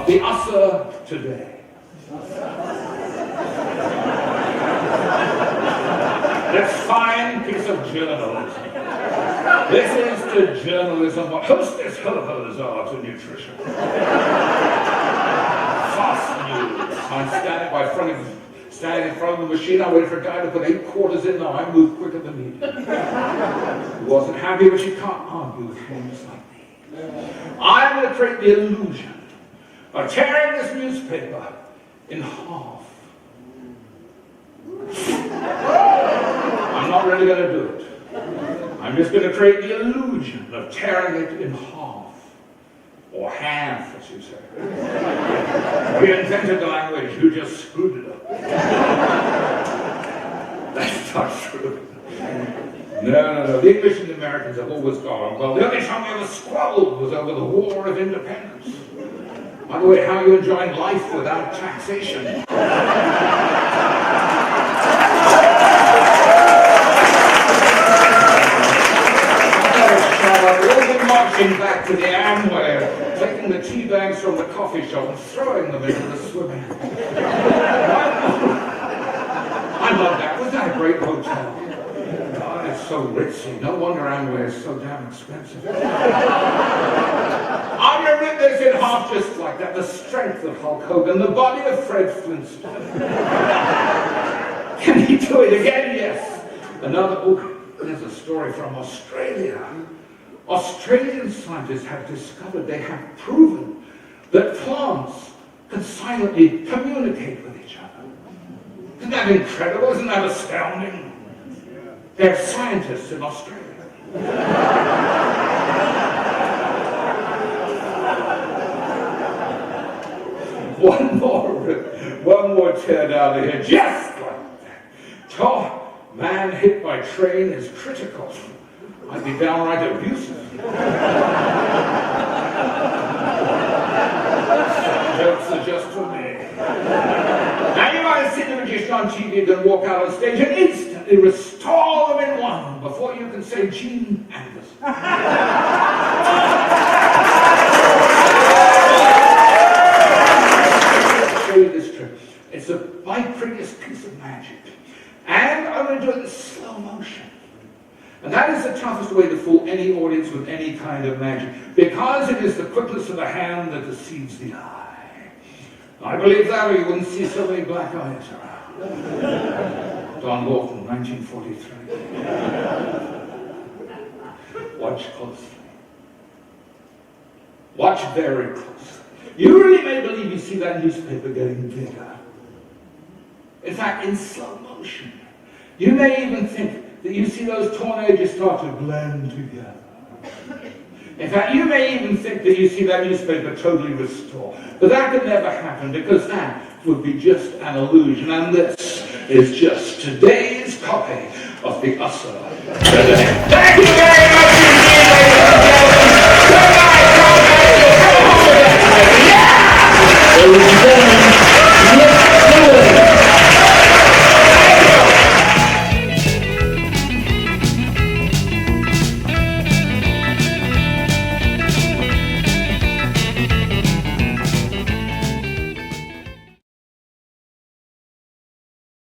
the Usser today. This fine piece of journalism. This is to journalism what hostess ho-hos are to nutrition. Fast news. I'm standing in front of the machine. I waited for a guy to put 8 quarters in there. I moved quicker than he did. He wasn't happy, but you can't argue with things like me. I'm going to create the illusion of tearing this newspaper in half. I'm not really going to do it. I'm just going to create the illusion of tearing it in half. Or half, as you say. We invented the language, you just screwed it up. That's not true. No. The English and the Americans have always gone, well, the only time we ever squabbled was over the War of Independence. By the way, how are you enjoying life without taxation? We'll be marching back to the Amway, taking the tea bags from the coffee shop and throwing them into the swimming. I love that. Was that a great hotel? God, it's so ritzy. No wonder Amway is so damn expensive. I'm going to rip this in half just like that. The strength of Hulk Hogan, the body of Fred Flintstone. Can he do it again? Yes. There's a story from Australia. Australian scientists have discovered, they have proven, that plants can silently communicate with each other. Isn't that incredible? Isn't that astounding? They're scientists in Australia. One more tear down the head, just like that. Tall man hit by train is critical. Might be downright abusive. Jokes are just for me. Now you might have seen the magician on TV then walk out on stage and instantly restore them in one before you can say Gene Anderson. I'll show you this trick. It's my prettiest piece of magic. And I'm going to do it in slow motion. And that is the toughest way to fool any audience with any kind of magic, because it is the quickness of the hand that deceives the eye. I believe that, or you wouldn't see so many black eyes around. Don Lawton, 1943. Watch closely. Watch very closely. You really may believe you see that newspaper getting bigger. In fact, in slow motion. You may even think that you see those torn edges start to blend together. In fact, you may even think that you see that newspaper totally restored. But that could never happen, because that would be just an illusion. And this is just today's copy of the Usser today. Thank you very much!